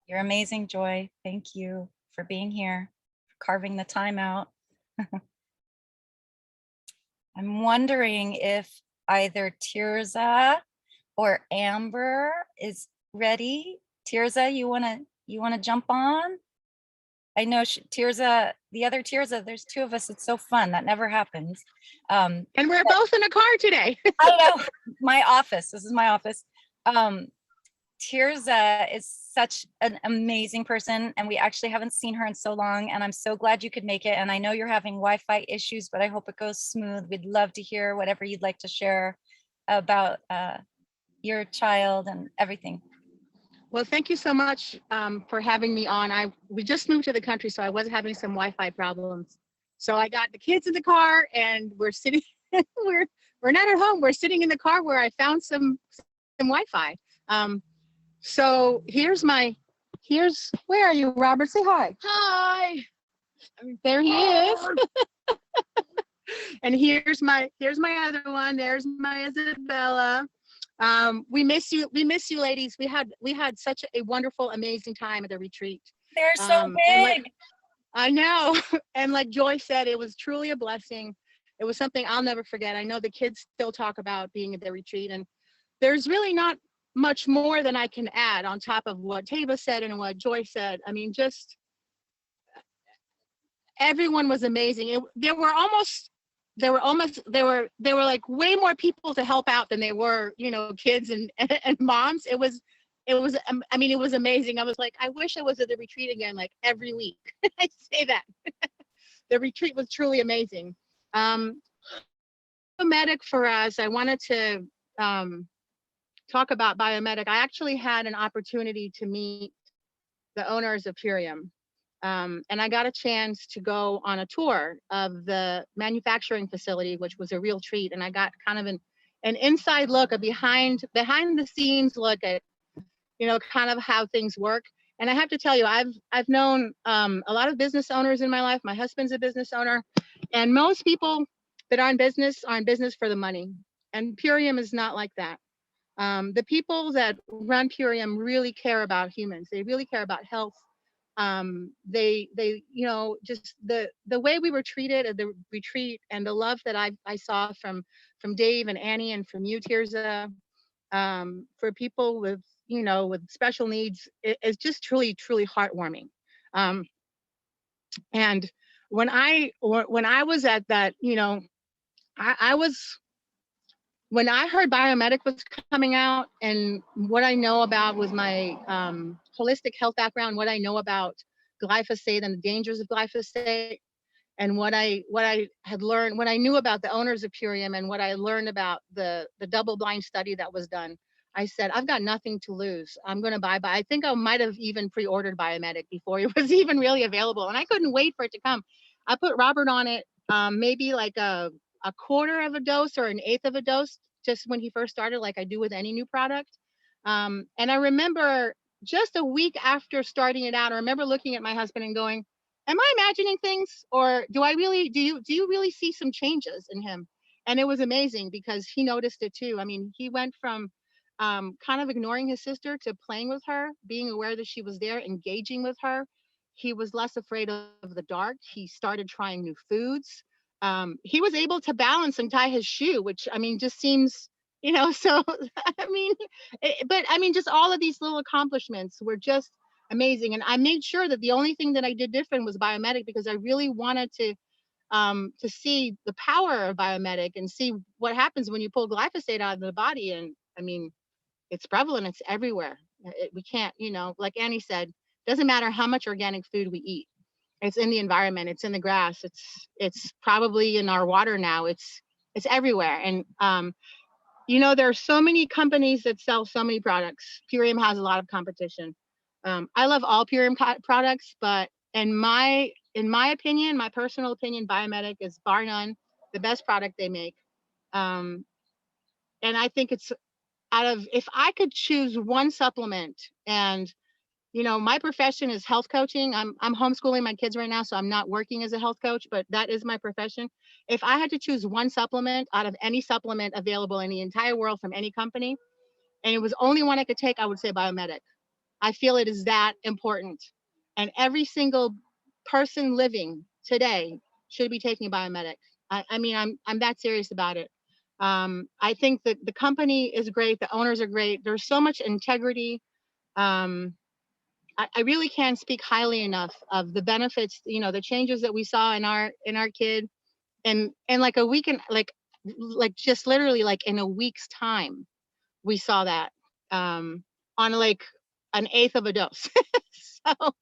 you're amazing, Joy. Thank you for being here, for carving the time out. I'm wondering if either Tirza or Amber is ready. Tirza, you wanna jump on? I know Tirza, the other Tirza, there's 2 of us. It's so fun. That never happens. And we're both in a car today. I know. My office. This is my office. Tirza is such an amazing person, and we actually haven't seen her in so long, and I'm so glad you could make it. And I know you're having Wi-Fi issues, but I hope it goes smooth. We'd love to hear whatever you'd like to share about your child and everything. Well, thank you so much for having me on. We just moved to the country, so I was having some Wi-Fi problems. So I got the kids in the car, and we're sitting. we're not at home. We're sitting in the car where I found some Wi-Fi. So where are you, Robert? Say hi. Hi. There he is. And here's my other one. There's my Isabella. We miss you, ladies. We had such a wonderful, amazing time at the retreat. They're so big. I know. And like Joy said, it was truly a blessing. It was something I'll never forget. I know the kids still talk about being at the retreat, and there's really not much more than I can add on top of what Tava said and what Joy said. I mean, just everyone was amazing. There were almost there were like way more people to help out than there were, you know, kids and moms. It was I mean, it was amazing. I was like, I wish I was at the retreat again, like every week. I say that. The retreat was truly amazing. Biomedic for us, I wanted to talk about Biomedic. I actually had an opportunity to meet the owners of Purium. And I got a chance to go on a tour of the manufacturing facility, which was a real treat. And I got kind of an inside look, a behind the scenes look at, you know, kind of how things work. And I have to tell you, I've known a lot of business owners in my life. My husband's a business owner, and most people that are in business for the money. And Purium is not like that. The people that run Purium really care about humans. They really care about health. They you know, just the way we were treated at the retreat and the love that I saw from Dave and Annie and from you, Tirza, for people with, you know, with special needs, is just truly heartwarming. And when I was at that, you know, I was, when I heard Biomedic was coming out, and what I know about with my holistic health background, what I know about glyphosate and the dangers of glyphosate, and what I had learned, what I knew about the owners of Purium, and what I learned about the double-blind study that was done, I said, I've got nothing to lose. I'm going to buy. I think I might have even pre-ordered Biomedic before it was even really available, and I couldn't wait for it to come. I put Robert on it, maybe like a quarter of a dose or an eighth of a dose, just when he first started, like I do with any new product. And I remember just a week after starting it out, I remember looking at my husband and going, am I imagining things, or do you really see some changes in him? And it was amazing because he noticed it too. I mean, he went from kind of ignoring his sister to playing with her, being aware that she was there, engaging with her. He was less afraid of the dark. He started trying new foods. He was able to balance and tie his shoe, which, I mean, just seems, you know, so, I mean, but I mean, just all of these little accomplishments were just amazing. And I made sure that the only thing that I did different was Biomedic, because I really wanted to see the power of Biomedic and see what happens when you pull glyphosate out of the body. And I mean, it's prevalent, it's everywhere. We can't, you know, like Annie said, doesn't matter how much organic food we eat. It's in the environment, it's in the grass, it's probably in our water now, it's everywhere. And you know, there are so many companies that sell so many products. Purium has a lot of competition. I love all Purium products, but in my opinion, my personal opinion, Biomedic is bar none the best product they make. And I think it's if I could choose one supplement, and you know, my profession is health coaching. I'm homeschooling my kids right now, so I'm not working as a health coach, but that is my profession. If I had to choose one supplement out of any supplement available in the entire world from any company, and it was only one I could take, I would say Biomedic. I feel it is that important. And every single person living today should be taking Biomedic. I mean, I'm that serious about it. I think that the company is great. The owners are great. There's so much integrity. I really can't speak highly enough of the benefits, you know, the changes that we saw in our kid, and like a week, and like just literally like in a week's time, we saw that on like an eighth of a dose. So,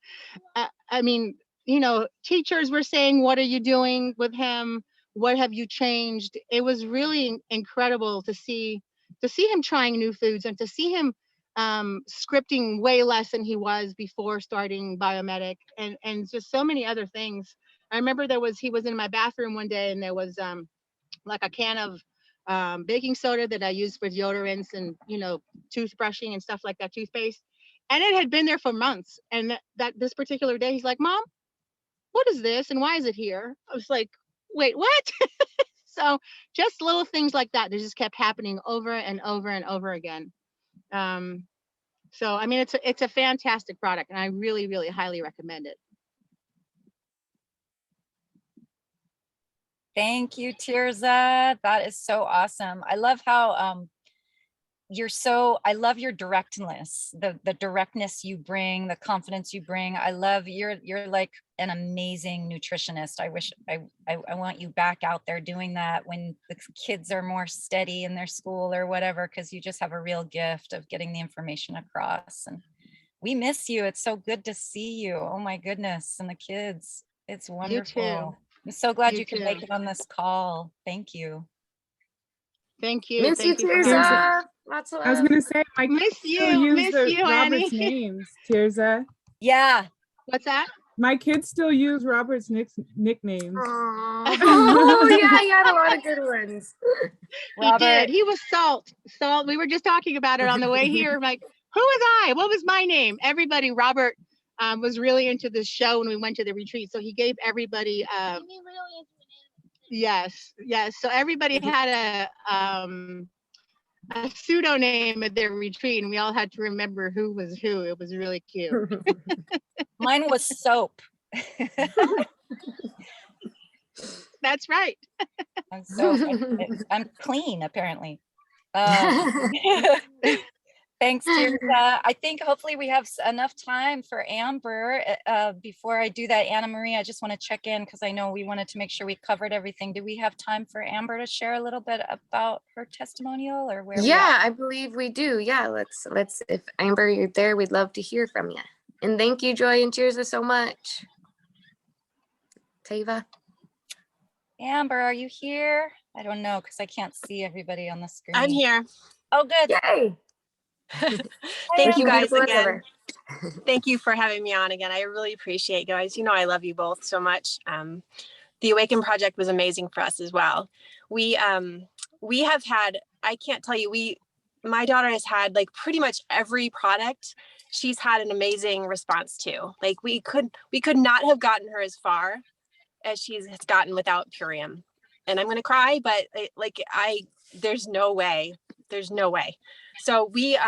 I mean, you know, teachers were saying, what are you doing with him? What have you changed? It was really incredible to see him trying new foods, and to see him scripting way less than he was before starting Biomedic, and just so many other things. I remember he was in my bathroom one day, and there was like a can of baking soda that I use for deodorants and, you know, toothbrushing and stuff like that, toothpaste. And it had been there for months. And that this particular day, he's like, Mom, what is this? And why is it here? I was like, wait, what? So just little things like that just kept happening over and over and over again. So, I mean, it's a fantastic product, and I really, really highly recommend it. Thank you, Tirza. That is so awesome. I love how I love your directness, the directness you bring, the confidence you bring. I love you're like an amazing nutritionist. I wish I want you back out there doing that when the kids are more steady in their school or whatever, because you just have a real gift of getting the information across. And we miss you. It's so good to see you. Oh my goodness. And the kids, it's wonderful. You too. I'm so glad You you could make too. it on this call. Thank you. Thank you. Miss you, Thank you for having me. Tirza. Lots of I was love. gonna say, my Miss kids still use miss you, Robert's Annie. names, Tirza. Yeah. What's that? My kids still use Robert's nicknames. Aw. Oh yeah, you had a lot of good ones. He Robert. did. He was Salt. Salt. We were just talking about it on the way here. I'm like, who was I? What was my name? Everybody, Robert was really into this show when we went to the retreat. So he gave everybody yes. So everybody had a pseudonym at their retreat, and we all had to remember who was who. It was really cute. Mine was soap. That's right. I'm soap. I'm clean, apparently. Thanks, Tirza. I think hopefully we have enough time for Amber. Before I do that, AnnaMarie, I just want to check in because I know we wanted to make sure we covered everything. Do we have time for Amber to share a little bit about her testimonial or where? Yeah, I believe we do. Yeah, let's if Amber, you're there, we'd love to hear from you. And thank you, Joy and Tirza, so much. Tava. Amber, are you here? I don't know because I can't see everybody on the screen. I'm here. Oh, good. Yay. Thank you guys Beautiful as again. ever. Thank you for having me on again. I really appreciate you guys. You know, I love you both so much. The Awaken Project was amazing for us as well. We have had, I can't tell you, my daughter has had like pretty much every product she's had an amazing response to. Like we could not have gotten her as far as she's gotten without Purium. And I'm going to cry, but there's no way. So we,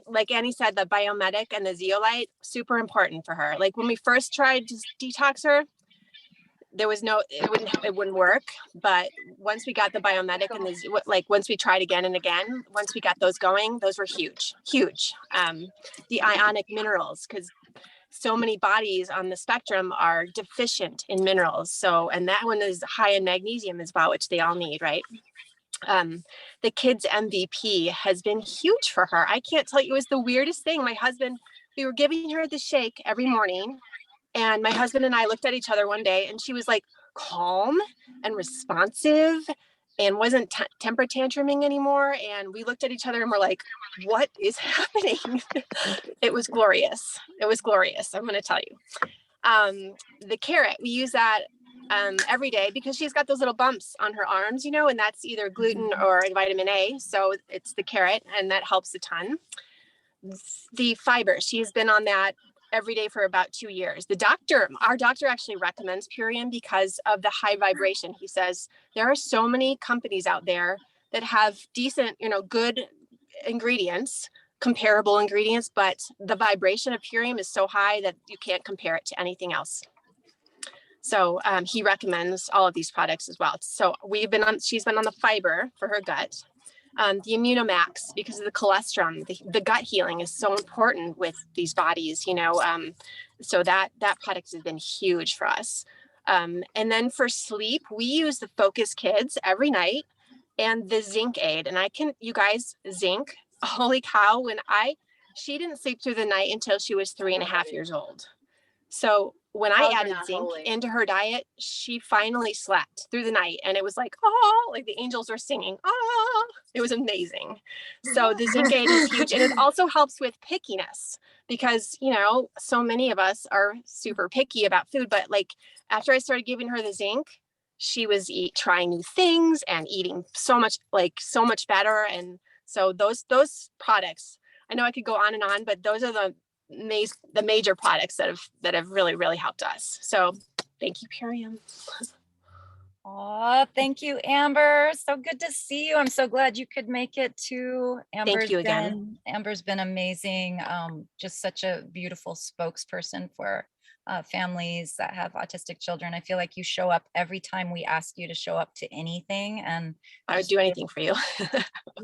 like Annie said, the Biomedic and the Zeolite, super important for her. Like when we first tried to detox her, there was it wouldn't work. But once we got the Biomedic and once we tried again and again, once we got those going, those were huge. The ionic minerals, because so many bodies on the spectrum are deficient in minerals. So, and that one is high in magnesium as well, which they all need, right? The kids MVP has been huge for her. I can't tell you, it was the weirdest thing. We were giving her the shake every morning, and my husband and I looked at each other one day, and she was like calm and responsive and wasn't temper tantruming anymore. And we looked at each other and we're like, what is happening? It was glorious. I'm going to tell you. The carrot, we use that every day because she's got those little bumps on her arms, and that's either gluten or vitamin A. So it's the carrot, and that helps a ton. The fiber, she's been on that every day for about 2 years. Our doctor actually recommends Purium because of the high vibration. He says there are so many companies out there that have decent, good ingredients, comparable ingredients, but the vibration of Purium is so high that you can't compare it to anything else. So he recommends all of these products as well. So she's been on the fiber for her gut, the Immunomax because of the colostrum. The gut healing is so important with these bodies, so that product has been huge for us. And then for sleep, we use the Focus Kids every night and the Zinc Aid. And you guys, zinc, holy cow, she didn't sleep through the night until she was 3.5 years old. So when I added zinc into her diet, she finally slept through the night, and it was like, oh, like the angels were singing. Oh, it was amazing. So the zinc aid is huge. And it also helps with pickiness because, so many of us are super picky about food. But like after I started giving her the zinc, she was trying new things and eating so much better. And so those products, I know I could go on and on, but those are the major products that have really, really helped us. So thank you, Purium. Oh, thank you, Amber. So good to see you. I'm so glad you could make it too. Thank you again. Amber's been amazing. Just such a beautiful spokesperson for families that have autistic children. I feel like you show up every time we ask you to show up to anything, and I would do anything for you.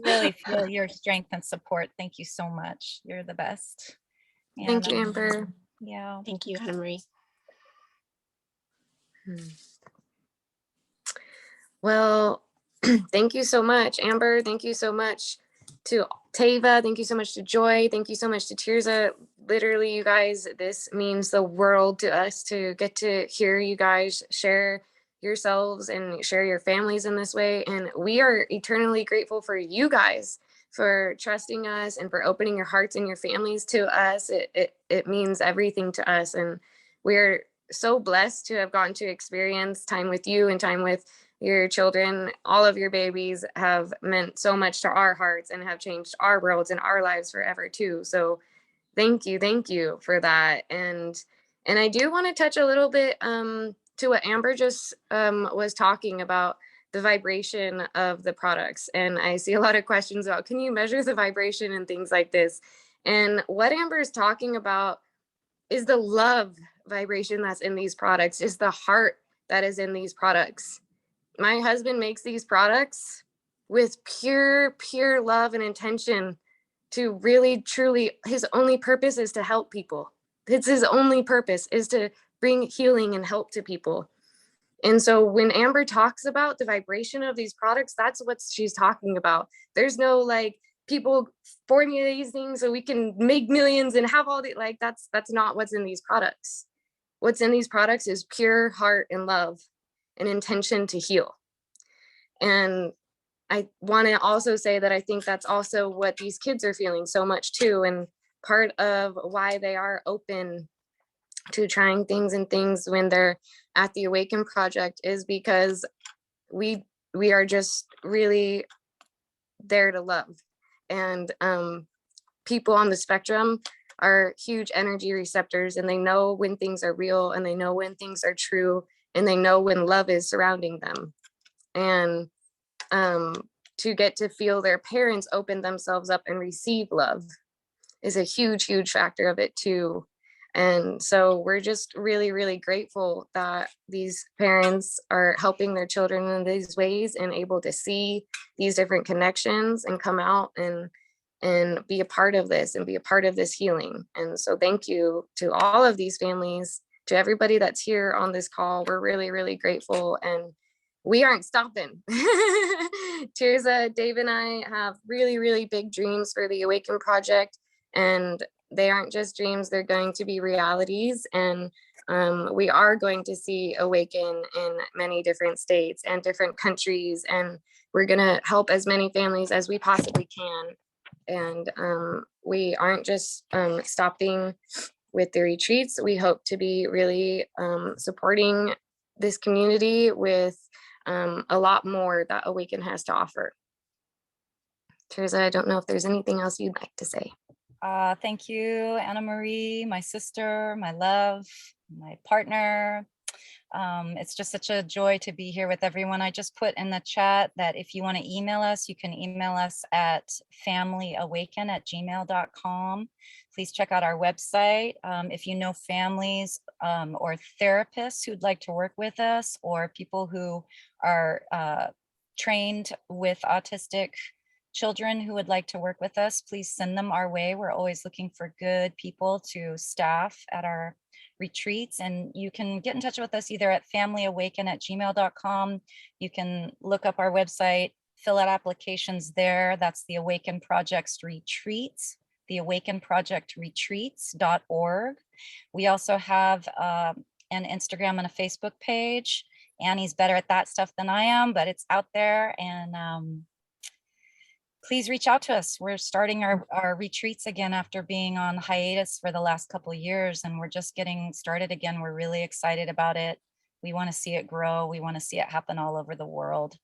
really feel your strength and support. Thank you so much. You're the best. Thank And you, Amber. yeah. Thank you, AnnaMarie. Well, thank you so much, Amber. Thank you so much to Tava. Thank you so much to Joy. Thank you so much to Tirza. Literally, you guys, this means the world to us to get to hear you guys share yourselves and share your families in this way. And we are eternally grateful for you guys for trusting us and for opening your hearts and your families to us. It means everything to us. And we're so blessed to have gotten to experience time with you and time with your children. All of your babies have meant so much to our hearts and have changed our worlds and our lives forever too. So thank you for that. And I do want to touch a little bit to what Amber just was talking about, the vibration of the products. And I see a lot of questions about, can you measure the vibration and things like this? And what Amber is talking about is the love vibration that's in these products, is the heart that is in these products. My husband makes these products with pure love and intention to really, truly, his only purpose is to help people. It's his only purpose, is to bring healing and help to people. And so when Amber talks about the vibration of these products, that's what she's talking about. There's no like people formulate these things so we can make millions and have all the, like, that's not what's in these products. What's in these products is pure heart and love and intention to heal. And I want to also say that I think that's also what these kids are feeling so much too. And part of why they are open to trying things and things when they're at the Awaken Project is because we are just really there to love. And people on the spectrum are huge energy receptors, and they know when things are real, and they know when things are true, and they know when love is surrounding them. And to get to feel their parents open themselves up and receive love is a huge factor of it too. And so we're just really grateful that these parents are helping their children in these ways and able to see these different connections and come out and be a part of this and be a part of this healing. And so thank you to all of these families, to everybody that's here on this call. We're really grateful, and we aren't stopping. Tirza, Dave, and I have really big dreams for the Awaken Project, and they aren't just dreams, they're going to be realities. And we are going to see Awaken in many different states and different countries, and we're going to help as many families as we possibly can. And we aren't just stopping with the retreats. We hope to be really supporting this community with a lot more that Awaken has to offer. Tirza, I don't know if there's anything else you'd like to say. Thank you, AnnaMarie, my sister, my love, my partner. It's just such a joy to be here with everyone. I just put in the chat that if you want to email us, you can email us at familyawaken@gmail.com. Please check out our website. If you know families or therapists who'd like to work with us, or people who are trained with autistic children who would like to work with us, please send them our way. We're always looking for good people to staff at our retreats, and you can get in touch with us either at familyawaken@gmail.com. You can look up our website, fill out applications there. That's the Awaken Project's retreats, the awakenprojectretreats.org. We also have an Instagram and a Facebook page. Annie's better at that stuff than I am, but it's out there. And please reach out to us. We're starting our retreats again after being on hiatus for the last couple of years, and we're just getting started again. We're really excited about it. We want to see it grow. We want to see it happen all over the world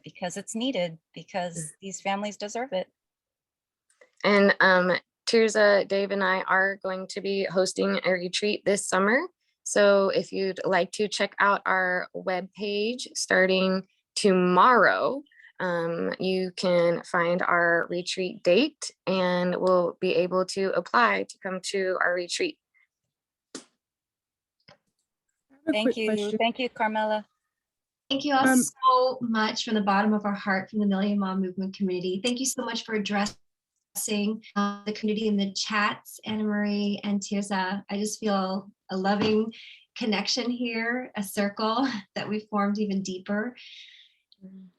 because it's needed, because these families deserve it. And Tirza, Dave, and I are going to be hosting a retreat this summer. So if you'd like to check out our webpage starting tomorrow, you can find our retreat date, and we'll be able to apply to come to our retreat. A Thank quick you. question. Thank you, Carmela. Thank you all Um, so much from the bottom of our heart from the Million Mom Movement community. Thank you so much for addressing the community in the chats, AnnaMarie and Tirza. I just feel a loving connection here, a circle that we formed even deeper.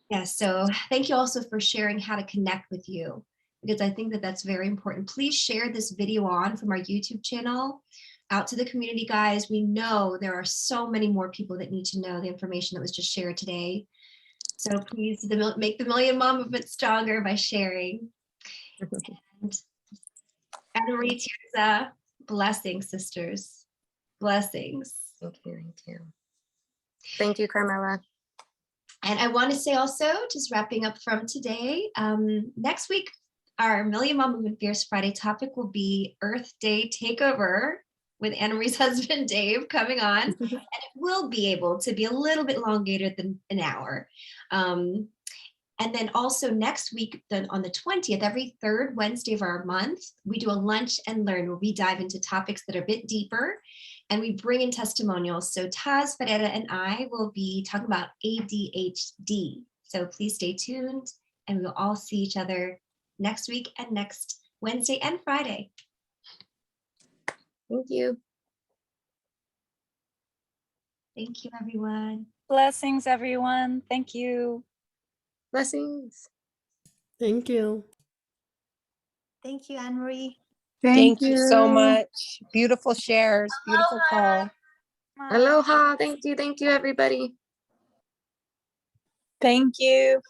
Yeah, so thank you also for sharing how to connect with you, because I think that that's very important. Please share this video on from our YouTube channel out to the community, guys. We know there are so many more people that need to know the information that was just shared today. So please make the Million Mom Movement stronger by sharing. And AnnaMarie, Tirza, blessings, sisters. Blessings. Thank you. Thank you. Thank you, Carmela. And I want to say also, just wrapping up from today, next week, our Million Mom Movement Fierce Friday topic will be Earth Day Takeover with AnnaMarie's husband, Dave, coming on. And it will be able to be a little bit longer than an hour. And then also next week, on the 20th, every third Wednesday of our month, we do a lunch and learn where we dive into topics that are a bit deeper and we bring in testimonials. So Taz, Ferreira, and I will be talking about ADHD. So please stay tuned and we'll all see each other next week and next Wednesday and Friday. Thank you. Thank you, everyone. Blessings, everyone. Thank you. Blessings. Thank you. Thank you, AnnaMarie. Thank you so much. Beautiful shares, beautiful call. Aloha. Thank you. Thank you, everybody. Thank you.